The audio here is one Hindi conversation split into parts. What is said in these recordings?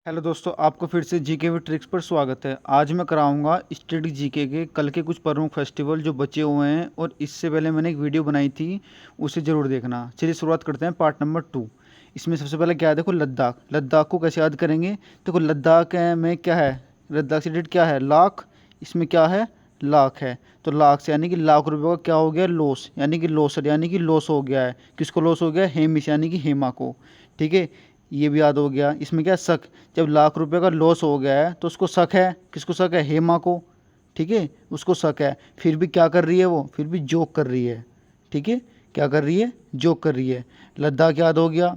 हेलो दोस्तों, आपको फिर से जीके विद ट्रिक्स पर स्वागत है। आज मैं कराऊंगा स्टेटिक जीके के कल के कुछ प्रमुख फेस्टिवल जो बचे हुए हैं, और इससे पहले मैंने एक वीडियो बनाई थी, उसे ज़रूर देखना। चलिए शुरुआत करते हैं पार्ट नंबर 2। इसमें सबसे पहले क्या है, देखो लद्दाख। लद्दाख को कैसे याद करेंगे? देखो लद्दाख में क्या है, लद्दाख से रिलेटेड क्या है, लाख। इसमें क्या है, लाख है। तो लाख से यानी कि लाख रुपये का क्या हो गया, लॉस, यानी कि लॉसर, यानी कि लॉस हो गया है। किसको लॉस हो गया? हेमिश यानी कि हेमा को। ठीक है, ये भी याद हो गया। इसमें क्या शक, जब लाख रुपए का लॉस हो गया है तो उसको शक है, किसको शक है? हेमा को। ठीक है, उसको शक है, फिर भी क्या कर रही है वो? फिर भी जोक कर रही है। ठीक है, क्या कर रही है? जोक कर रही है। लद्दाख याद हो गया।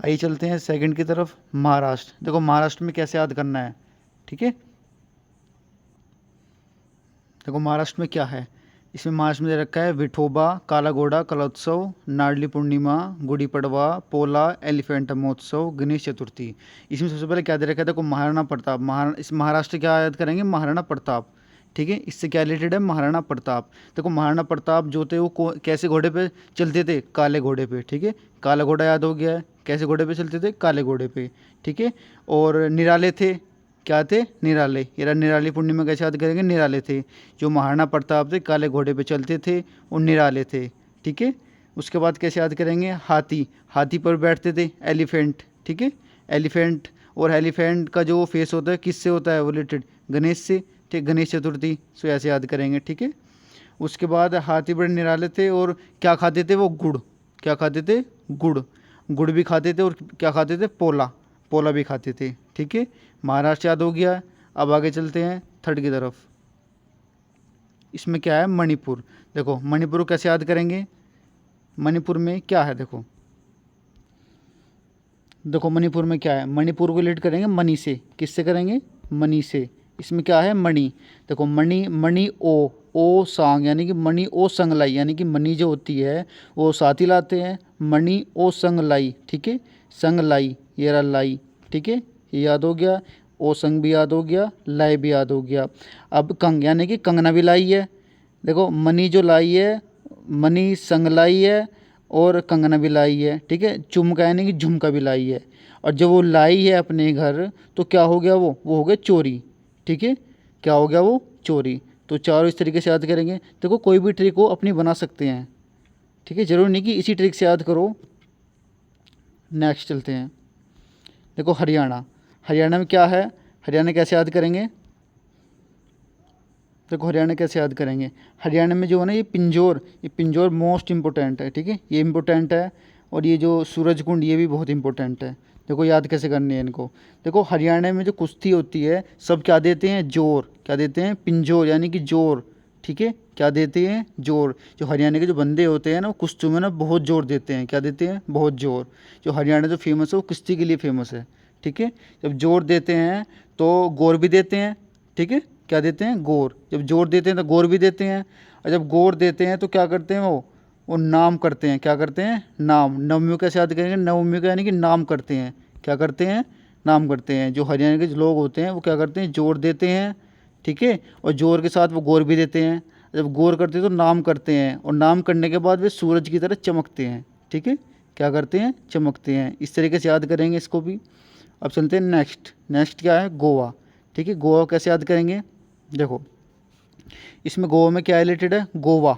आइए चलते हैं सेकंड की तरफ, महाराष्ट्र। देखो महाराष्ट्र में कैसे याद करना है। ठीक है, देखो महाराष्ट्र में क्या है। इसमें महाराष्ट्र में दे रखा है विठोबा, काला घोड़ा, कलोत्सव, नाडली पूर्णिमा, गुड़ी पड़वा, पोला, एलिफेंट महोत्सव, गणेश चतुर्थी। इसमें सबसे पहले क्या दे रखा है, देखो महाराणा प्रताप। इस महाराष्ट्र क्या याद करेंगे? महाराणा प्रताप। ठीक है, इससे क्या रिलेटेड है? महाराणा प्रताप। देखो महाराणा प्रताप जो थे वो कैसे घोड़े पे चलते थे? काले घोड़े पे। ठीक है, काला घोड़ा याद हो गया है। कैसे घोड़े पे चलते थे? काले घोड़े पे। ठीक है, और निराले थे। क्या थे? निराले। ये निराली पूर्णिमा कैसे याद करेंगे? निराले थे। जो महाराणा प्रताप थे काले घोड़े पे चलते थे और निराले थे। ठीक है, उसके बाद कैसे याद करेंगे? हाथी। हाथी पर बैठते थे, एलिफेंट। ठीक है, एलिफेंट। और एलिफेंट का जो फेस होता है किससे होता है? वो रिलेटेड गणेश से। ठीक, गणेश चतुर्थी। सो ऐसे याद करेंगे। ठीक है, उसके बाद हाथी बड़े निराले थे और क्या खाते थे वो? गुड़। क्या खाते थे? गुड़। गुड़ भी खाते थे और क्या खाते थे? पोला। पोला भी खाते थे। ठीक है, महाराष्ट्र याद हो गया। अब आगे चलते हैं थर्ड की तरफ। इसमें क्या है? मणिपुर। देखो मणिपुर को कैसे याद करेंगे? मणिपुर में क्या है? देखो देखो मणिपुर में क्या है, मणिपुर को रिलेट करेंगे मणि से। किससे करेंगे? मणि से। इसमें क्या है? मणि। देखो मणि, मणि ओ सांग, यानी कि मणि ओ संगलाई, यानी कि मणि जो होती है वो साथी लाते हैं। मणि ओ संगलाई। ठीक है, संगलाई, ये रहा लाई। ठीक है, ये याद हो गया। ओ संग भी याद हो गया, लाई भी याद हो गया। अब कंग, यानी कि कंगना भी लाई है। देखो मणि जो लाई है, मणि संग लाई है और कंगना भी लाई है। ठीक है, झुमका यानी कि झुमका भी लाई है। और जब वो लाई है अपने घर तो क्या हो गया? वो हो गया चोरी। ठीक है, क्या हो गया? वो चोरी। तो चारों इस तरीके से याद करेंगे। देखो कोई भी ट्रिक हो अपनी बना सकते हैं। ठीक है, जरूर नहीं कि इसी ट्रिक से याद करो। नेक्स्ट चलते हैं। देखो हरियाणा। हरियाणा में क्या है? हरियाणा कैसे याद करेंगे? देखो हरियाणा कैसे याद करेंगे? हरियाणा में जो है ना ये पिंजौर मोस्ट इंपॉर्टेंट है। ठीक है, ये इंपॉर्टेंट है। और ये जो सूरज कुंड ये भी बहुत इंपॉर्टेंट है। देखो याद कैसे करनी है इनको। देखो हरियाणा में जो कुश्ती होती है सब क्या देते हैं? जोर। क्या देते हैं? पिंजौर यानी कि जोर। ठीक है, क्या देते हैं? जोर। जो हरियाणा के जो बंदे होते हैं ना वो कुश्ती में ना बहुत जोर देते हैं। क्या देते हैं? बहुत जोर। जो हरियाणा जो फेमस है वो कुश्ती के लिए फेमस है। ठीक है, जब जोर देते हैं तो गोर भी देते हैं। ठीक है, क्या देते हैं? गोर। जब जोर देते हैं तो गोर भी देते हैं। और जब गोर देते हैं तो क्या करते हैं वो नाम करते हैं। क्या करते हैं? नाम। नवमियों कैसे याद करेंगे? नवमियों का यानी कि नाम करते हैं। क्या करते हैं? नाम करते हैं। जो हरियाणा के जो लोग होते हैं वो क्या करते हैं? जोर देते हैं। ठीक है, और जोर के साथ वो गोर भी देते हैं। जब गोर करते हैं तो नाम करते हैं, और नाम करने के बाद वे सूरज की तरह चमकते हैं। ठीक है, क्या करते हैं? चमकते हैं। इस तरीके से याद करेंगे इसको भी। अब चलते हैं नेक्स्ट। नेक्स्ट क्या है? गोवा। ठीक है, गोवा कैसे याद करेंगे? देखो इसमें गोवा में क्या रिलेटेड है? गोवा।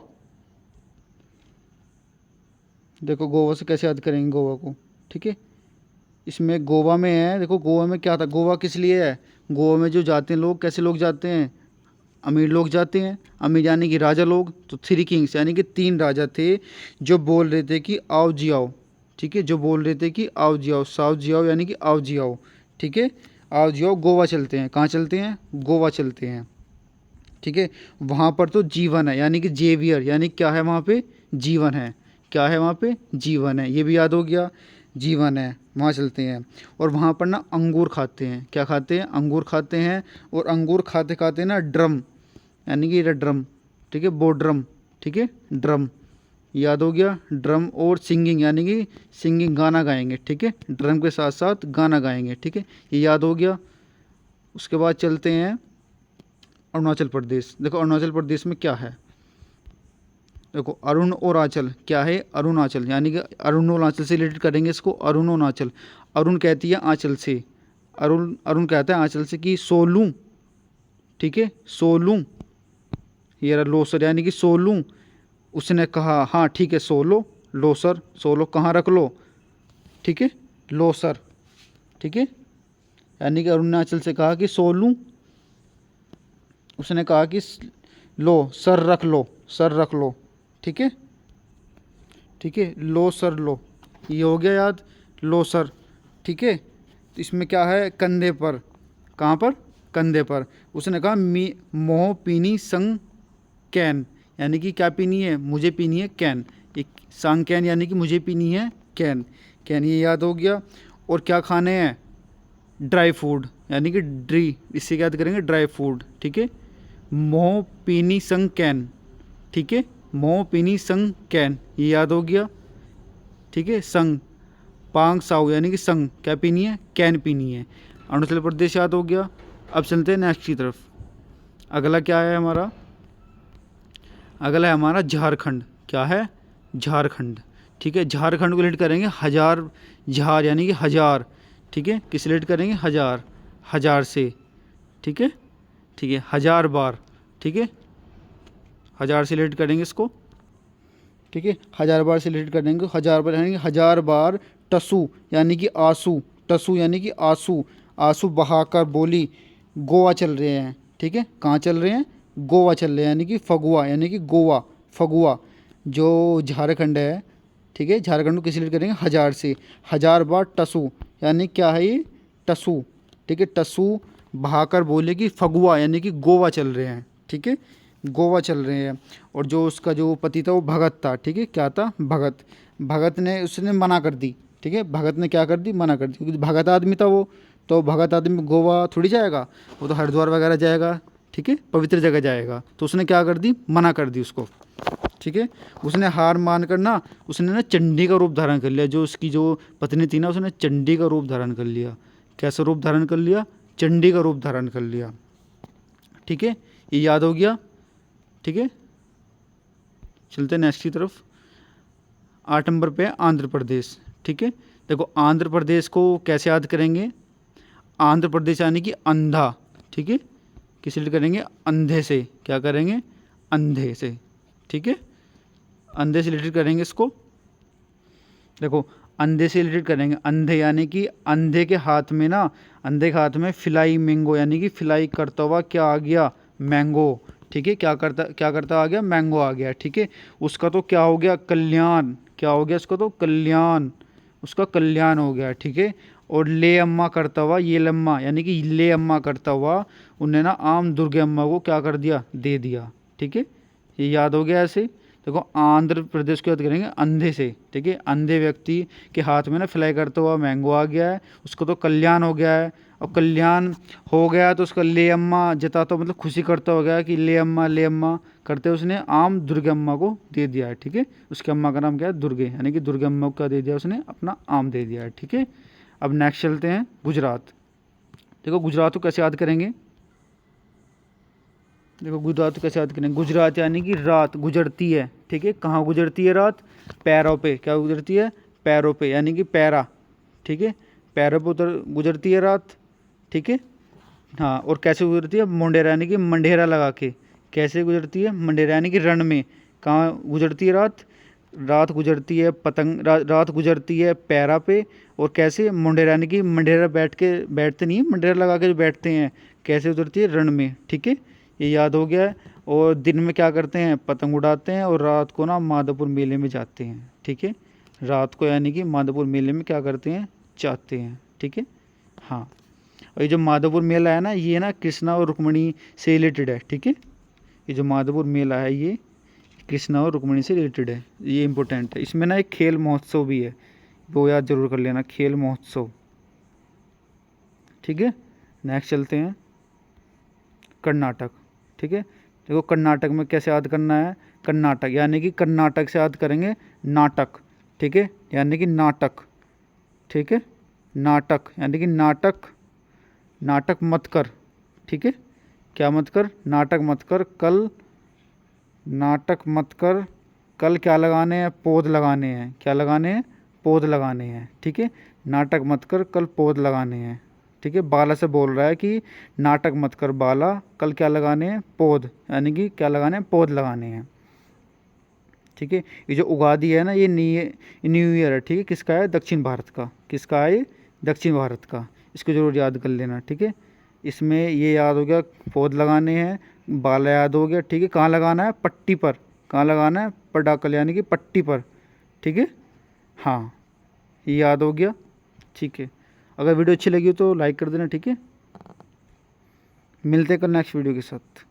देखो गोवा से कैसे याद करेंगे गोवा को? ठीक है, इसमें गोवा में है। देखो गोवा में क्या था? गोवा किस लिए है? गोवा में जो जाते हैं लोग, कैसे लोग जाते हैं? अमीर लोग जाते हैं। अमीर यानी कि राजा लोग। तो थ्री किंग्स यानी कि तीन राजा थे जो बोल रहे थे कि आओ जी आओ। ठीक है, जो बोल रहे थे कि आओ जी आओ, साओ जी आओ, यानी कि आओ जी आओ। ठीक है, आओ जी आओ, गोवा चलते हैं। कहाँ चलते हैं? गोवा चलते हैं। ठीक है, वहाँ पर तो जीवन है, यानी कि जेवियर, यानी क्या है वहाँ पे? जीवन है। क्या है वहाँ पे? जीवन है। ये भी याद हो गया, जीवन है। वहाँ चलते हैं। और वहाँ पर ना अंगूर खाते हैं। क्या खाते हैं? अंगूर खाते हैं। और अंगूर खाते खाते ना ड्रम, यानी कि ये ड्रम। ठीक है, बो ड्रम। ठीक है, ड्रम याद हो गया। ड्रम और सिंगिंग, यानी कि सिंगिंग, गाना गाएंगे। ठीक है, ड्रम के साथ साथ गाना गाएंगे। ठीक है, ये याद हो गया। उसके बाद चलते हैं अरुणाचल प्रदेश। देखो अरुणाचल प्रदेश में क्या है? देखो अरुण और आंचल। क्या है? अरुणाचल, यानी कि अरुणोचल से रिलेटेड करेंगे इसको। अरुणोचल, अरुण कहती है आंचल से। अरुण अरुण कहता है आंचल से कि सो लूँ, ठीक है, सो लूँ, ये रहा लो सर यानी कि सो लूँ। उसने कहा हाँ ठीक है सो लो, लो सर सो लो, कहाँ रख लो, ठीक है, लो सर, ठीक है। यानी कि अरुण ने आंचल से कहा कि सो लूँ, उसने कहा कि लो सर रख लो, सर रख लो, ठीक है, ठीक है, लो सर लो, ये हो गया याद, लो सर, ठीक है। तो इसमें क्या है, कंधे पर, कहाँ पर, कंधे पर। उसने कहा मी मोह पीनी संग कैन, यानी कि क्या पीनी है, मुझे पीनी है कैन, एक संग कैन यानी कि मुझे पीनी है कैन, कैन ये याद हो गया। और क्या खाने हैं, ड्राई फूड यानी कि ड्री, इससे क्या याद करेंगे, ड्राई फूड, ठीक है। मोह पीनी संग कैन, ठीक है, मोह पीनी संग कैन ये याद हो गया, ठीक है। संग पांग साउ यानी कि संग क्या पीनी है, कैन पीनी है। अरुणाचल प्रदेश याद हो गया। अब चलते हैं नेक्स्ट की तरफ। अगला क्या है हमारा, अगला है हमारा झारखंड, क्या है, झारखंड, ठीक है। झारखंड को रिलेट करेंगे हजार, झार यानी कि हजार, ठीक है, किस रिलेट करेंगे, हजार, हजार से, ठीक है, ठीक है, हजार बार, ठीक है, हजार से रिलेट करेंगे इसको, ठीक है, हजार बार से रिलेट कर देंगे, हजार बार यानी कि हजार बार टसू यानी कि आंसू, टसू यानी कि आंसू, आंसू बहाकर बोली गोवा चल रहे हैं, ठीक है, कहाँ चल रहे हैं, गोवा चल रहे हैं, यानी कि फगुआ यानी कि गोवा, फगुआ जो झारखंड है, ठीक है, झारखंड को किस रिलेट करेंगे, हजार से, हजार बार टसू यानी क्या है ये, टसू, ठीक है, टसू बहाकर बोले कि फगुआ यानी कि गोवा चल रहे हैं, ठीक है, गोवा चल रहे हैं। और जो उसका जो पति था वो भगत था, ठीक है, क्या था, भगत, भगत ने उसने मना कर दी, ठीक है, भगत ने क्या कर दी, मना कर दी, क्योंकि भगत आदमी था वो, तो भगत आदमी गोवा थोड़ी जाएगा, वो तो हरिद्वार वगैरह जाएगा, ठीक है, पवित्र जगह जाएगा, तो उसने क्या कर दी, मना कर दी उसको, ठीक है। उसने हार मान कर ना, उसने ना चंडी का रूप धारण कर लिया, जो उसकी जो पत्नी थी ना उसने चंडी का रूप धारण कर लिया, कैसा रूप धारण कर लिया, चंडी का रूप धारण कर लिया, ठीक है, ये याद हो गया, ठीक है। चलते हैं नेक्स्ट की तरफ। 8 नंबर पे है आंध्र प्रदेश, ठीक है। देखो आंध्र प्रदेश को कैसे याद करेंगे, आंध्र प्रदेश यानी कि अंधा, ठीक है, किस रिलेट करेंगे, अंधे से, क्या करेंगे, अंधे से, ठीक है, अंधे से रिलेटेड करेंगे इसको। देखो अंधे से रिलेटेड करेंगे, अंधे यानी कि अंधे के हाथ में ना, अंधे के हाथ में फिलाई मैंगो यानी कि फिलाई करता हुआ क्या आ गया, मैंगो, ठीक है, क्या करता आ गया, मैंगो आ गया, ठीक है। उसका तो क्या हो गया, कल्याण, क्या हो गया उसका तो कल्याण, उसका कल्याण हो गया, ठीक है। और ले अम्मा करता हुआ, ये लम्मा यानी कि ले अम्मा करता हुआ उन्हें ना आम दुर्गे अम्मा को क्या कर दिया, दे दिया, ठीक है, ये याद हो गया ऐसे। देखो आंध्र प्रदेश को याद करेंगे अंधे से, ठीक है, अंधे व्यक्ति के हाथ में ना फ्लाई करता हुआ मैंगो आ गया है, उसको तो कल्याण हो गया है। अब कल्याण हो गया तो उसका ले अम्मा जताता मतलब खुशी करता हो गया कि ले अम्मा करते उसने आम दुर्गे अम्मा को दे दिया है, ठीक है। उसके अम्मा का नाम क्या है, दुर्गे, यानी कि दुर्गे अम्मा को क्या दे दिया उसने, अपना आम दे दिया है, ठीक है। अब नेक्स्ट चलते हैं गुजरात। देखो गुजरात को कैसे याद करेंगे, देखो गुजरात को कैसे याद करेंगे, गुजरात यानी कि रात गुजरती है, ठीक है, कहाँ गुजरती है रात, पैरों पे, क्या गुजरती है, पैरों पे यानी कि पैरा, ठीक है, पैरों पे उतर गुजरती है रात, ठीक है। हाँ और कैसे गुजरती है, मुंडेरा यानी कि मंडेरा लगा के, कैसे गुजरती है, मंडेरा यानी कि रण में, कहाँ गुजरती है रात, रात गुजरती है पतंग रात गुजरती है पैरा पे, और कैसे, मुंडेरा यानी कि मंडेरा बैठ के, बैठते नहीं है, मंडेरा लगा के जो बैठते हैं, कैसे गुजरती है, रण में, ठीक है, ये याद हो गया है। और दिन में क्या करते हैं, पतंग उड़ाते हैं, और रात को ना माधोपुर मेले में जाते हैं, ठीक है, रात को यानी कि माधोपुर मेले में क्या करते हैं, जाते हैं, ठीक है। हाँ और ये जो माधोपुर मेला है ना, ये ना कृष्णा और रुक्मणी से रिलेटेड है, ठीक है, ये जो माधोपुर मेला है ये कृष्णा और रुक्मणी से रिलेटेड है, ये इंपॉर्टेंट है। इसमें ना एक खेल महोत्सव भी है, वो याद जरूर कर लेना, खेल महोत्सव, ठीक है। नेक्स्ट चलते हैं कर्नाटक, ठीक है। देखो कर्नाटक में कैसे याद करना है, कर्नाटक यानी कि कर्नाटक से याद करेंगे नाटक, ठीक है, यानी कि नाटक, ठीक है, नाटक यानी कि नाटक, नाटक मत कर, ठीक है, क्या मत कर, नाटक मत कर, कल नाटक मत कर, कल क्या लगाने हैं, पौध लगाने हैं, क्या लगाने हैं, पौध लगाने हैं, ठीक है, नाटक मत कर, कल पौध लगाने हैं, ठीक है, बाला से बोल रहा है कि नाटक मत कर बाला, कल क्या लगाने हैं, पौध, यानी कि क्या लगाने हैं, पौध लगाने हैं। ठीक है, ये जो उगादी है ना, ये न्यू ईयर है। ठीक है, किसका है, दक्षिण भारत का। किसका है, दक्षिण भारत का। इसको जरूर याद कर लेना। ठीक है, इसमें ये याद हो गया, पौध लगाने हैं, बाला याद हो गया। ठीक है, कहाँ लगाना है, पट्टी पर। कहाँ लगाना है, पटाकल यानी कि पट्टी पर। ठीक है, हाँ, ये याद हो गया। ठीक है, अगर वीडियो अच्छी लगी हो तो लाइक कर देना। ठीक है, मिलते हैं कल नेक्स्ट वीडियो के साथ।